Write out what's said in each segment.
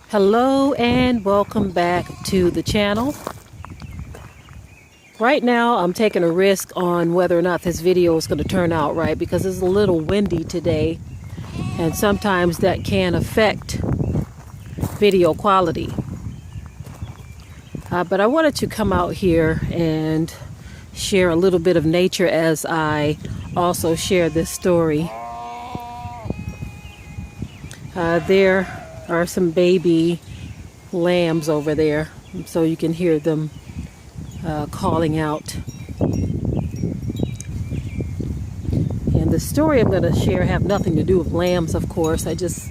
Hello and welcome back to the channel. Right now I'm taking a risk on whether or not this video is going to turn out right because it's a little windy today and sometimes that can affect video quality. But I wanted to come out here and share a little bit of nature as I also share this story. There are some baby lambs over there, so you can hear them calling out. And the story I'm going to share have nothing to do with lambs, of course. I just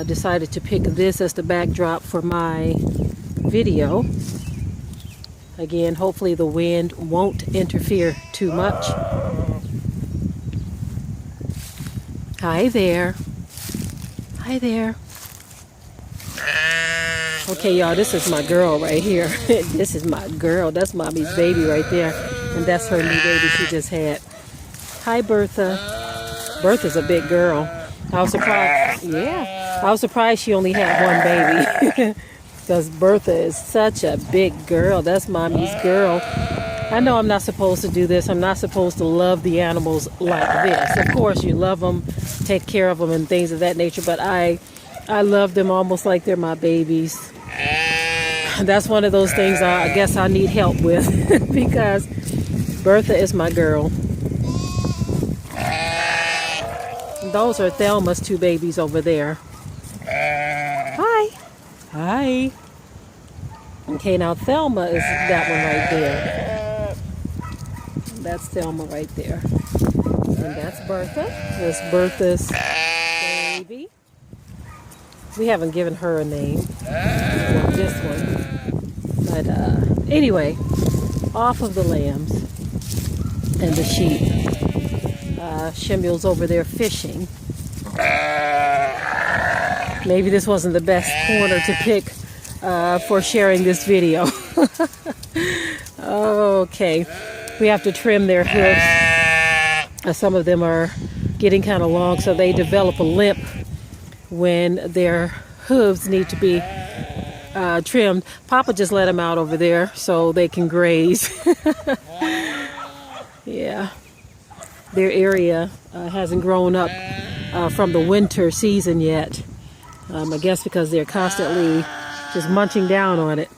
decided to pick this as the backdrop for my video. Again, hopefully the wind won't interfere too much. Hi there. Hi there. Okay, y'all, this is my girl right here. This is my girl. That's Mommy's baby right there. And that's her new baby she just had. Hi, Bertha. Bertha's a big girl. I was surprised. Yeah. I was surprised she only had one baby. Because Bertha is such a big girl. That's Mommy's girl. I know I'm not supposed to do this. I'm not supposed to love the animals like this. Of course, you love them, take care of them and things of that nature. But I love them almost like they're my babies. That's one of those things I guess I need help with because Bertha is my girl. Those are Thelma's two babies over there. Hi. Hi. Okay, now Thelma is that one right there. That's Thelma right there. And that's Bertha. That's Bertha's baby. We haven't given her a name. Well, this one. But anyway, off of the lambs and the sheep. Shemuel's over there fishing. Maybe this wasn't the best corner to pick for sharing this video. Okay, we have to trim their hooves. Some of them are getting kind of long, so they develop a limp when their hooves need to be trimmed. Papa just let them out over there so they can graze. Yeah, their area hasn't grown up from the winter season yet. I guess because they're constantly just munching down on it.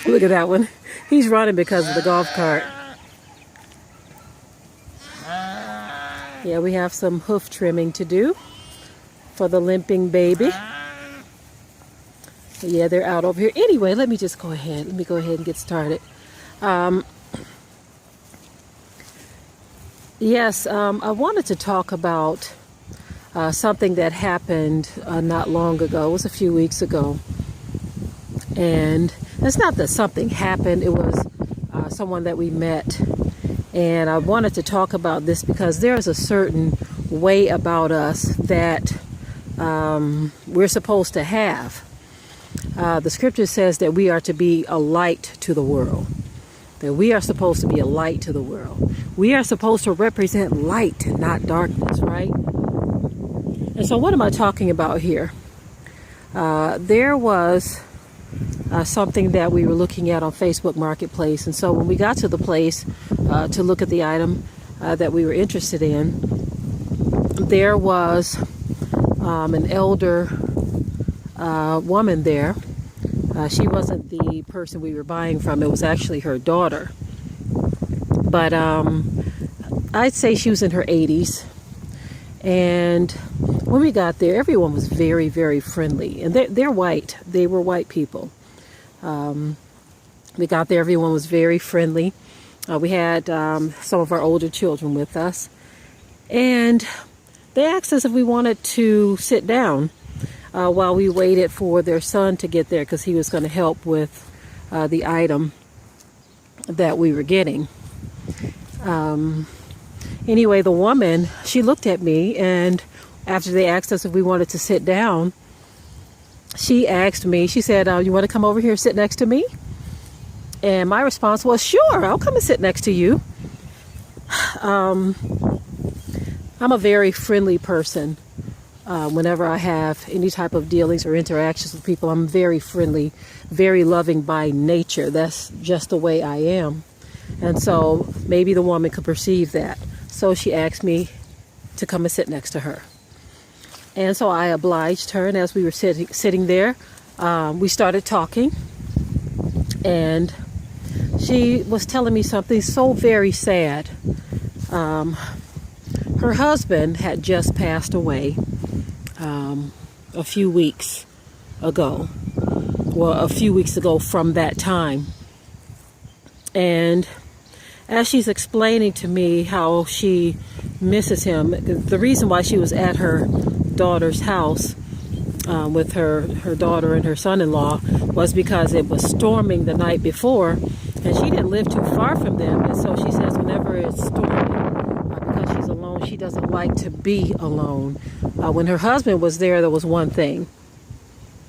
Look at that one. He's running because of the golf cart. Yeah, we have some hoof trimming to do for the limping baby. Yeah, they're out over here. Anyway, let me just go ahead. Let me go ahead and get started. Yes, I wanted to talk about something that happened not long ago. It was a few weeks ago. And it's not that something happened. It was someone that we met. And I wanted to talk about this because there's a certain way about us that we're supposed to have. The scripture says that we are to be a light to the world. That we are supposed to be a light to the world. We are supposed to represent light and not darkness, right? And so what am I talking about here? There was something that we were looking at on Facebook Marketplace. And so when we got to the place to look at the item that we were interested in, there was an elder woman there. She wasn't the person we were buying from. It was actually her daughter. But I'd say she was in her 80s. And when we got there, everyone was very, very friendly. And they're white. They were white people. We got there, everyone was very friendly. We had some of our older children with us. And they asked us if we wanted to sit down while we waited for their son to get there because he was going to help with the item that we were getting. Anyway, the woman, she looked at me, and after they asked us if we wanted to sit down, she asked me, she said, you want to come over here and sit next to me? And my response was, sure, I'll come and sit next to you. I'm a very friendly person. Whenever I have any type of dealings or interactions with people, I'm very friendly, very loving by nature. That's just the way I am. And so maybe the woman could perceive that. So she asked me to come and sit next to her. And so I obliged her. And as we were sitting there, we started talking. And she was telling me something so very sad. Her husband had just passed away a few weeks ago. Well, a few weeks ago from that time. And as she's explaining to me how she misses him, the reason why she was at her daughter's house with her daughter and her son-in-law was because it was storming the night before, and she didn't live too far from them. And so she says whenever it's storming, because she's alone, she doesn't like to be alone. When her husband was there was one thing,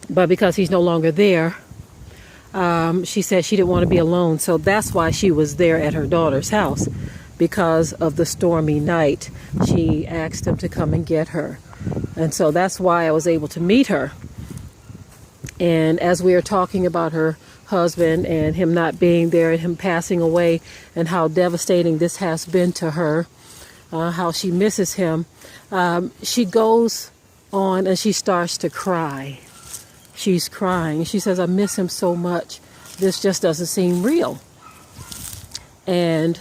but because he's no longer there, she said she didn't want to be alone. So that's why she was there at her daughter's house, because of the stormy night. She asked him to come and get her. And so that's why I was able to meet her. And as we were talking about her husband and him not being there and him passing away and how devastating this has been to her, how she misses him, she goes on and she starts to cry. She's crying. She says, I miss him so much. This just doesn't seem real. And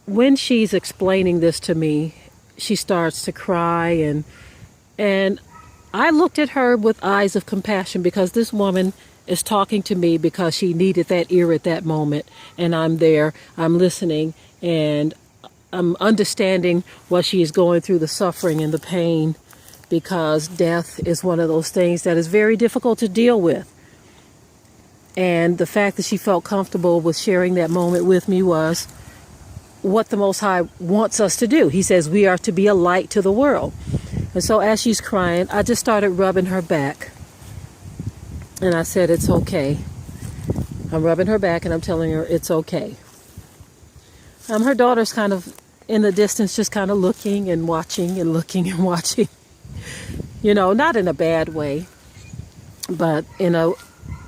when she's explaining this to me, she starts to cry, and I looked at her with eyes of compassion, because this woman is talking to me because she needed that ear at that moment, and I'm there, I'm listening, and I'm understanding what she is going through, the suffering and the pain, because death is one of those things that is very difficult to deal with. And the fact that she felt comfortable with sharing that moment with me was what the Most High wants us to do. He says we are to be a light to the world. And so as she's crying, I just started rubbing her back. And I said, it's okay. I'm rubbing her back and I'm telling her it's okay. Her daughter's kind of in the distance, just kind of looking and watching and looking and watching. You know, not in a bad way, but in a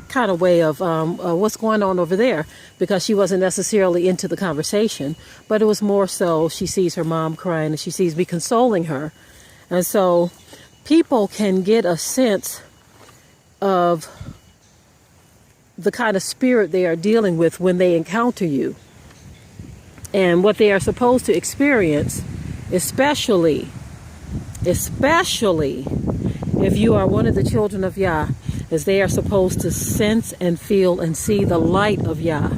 kind of way of what's going on over there, because she wasn't necessarily into the conversation, but it was more so she sees her mom crying and she sees me consoling her. And so people can get a sense of the kind of spirit they are dealing with when they encounter you, and what they are supposed to experience, especially if you are one of the children of Yah, as they are supposed to sense and feel and see the light of Yah.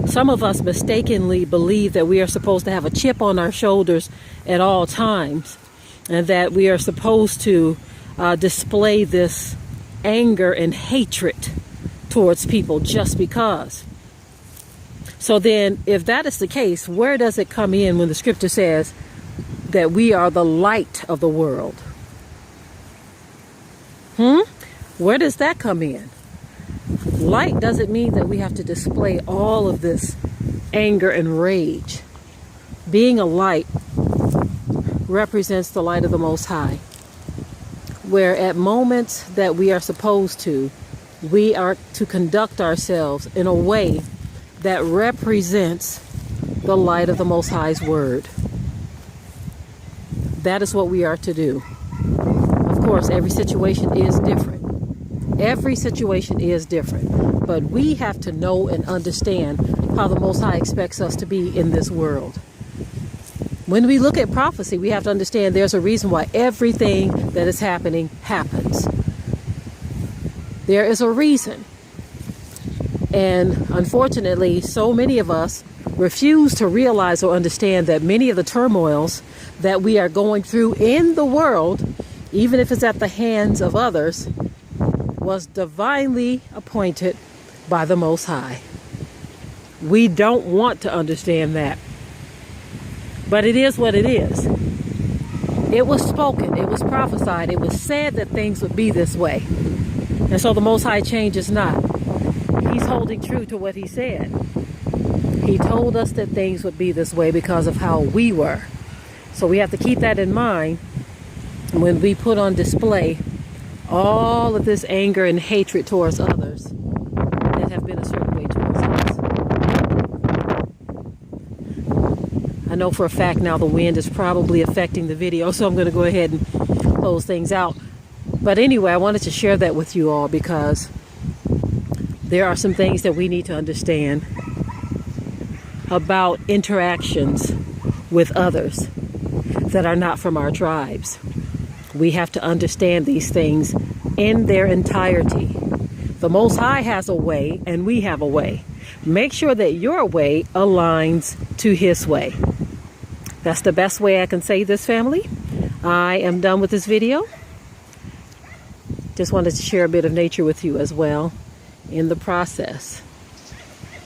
Some of us mistakenly believe that we are supposed to have a chip on our shoulders at all times, and that we are supposed to display this anger and hatred towards people just because. So then, if that is the case, where does it come in when the scripture says that we are the light of the world? Where does that come in? Light doesn't mean that we have to display all of this anger and rage. Being a light represents the light of the Most High, where at moments that we are supposed to, we are to conduct ourselves in a way that represents the light of the Most High's word. That is what we are to do. Of course, every situation is different. Every situation is different. But we have to know and understand how the Most High expects us to be in this world. When we look at prophecy, we have to understand there's a reason why everything that is happening happens. There is a reason. And unfortunately, so many of us refuse to realize or understand that many of the turmoils that we are going through in the world, even if it's at the hands of others, was divinely appointed by the Most High. We don't want to understand that. But it is what it is. It was spoken, it was prophesied, it was said that things would be this way. And so the Most High changes not. He's holding true to what he said. He told us that things would be this way because of how we were. So we have to keep that in mind when we put on display all of this anger and hatred towards others that have been a certain way towards us. I know for a fact now the wind is probably affecting the video, so I'm going to go ahead and close things out. But anyway, I wanted to share that with you all because there are some things that we need to understand about interactions with others that are not from our tribes. We have to understand these things in their entirety. The Most High has a way and we have a way. Make sure that your way aligns to His way. That's the best way I can say this, family. I am done with this video. Just wanted to share a bit of nature with you as well in the process.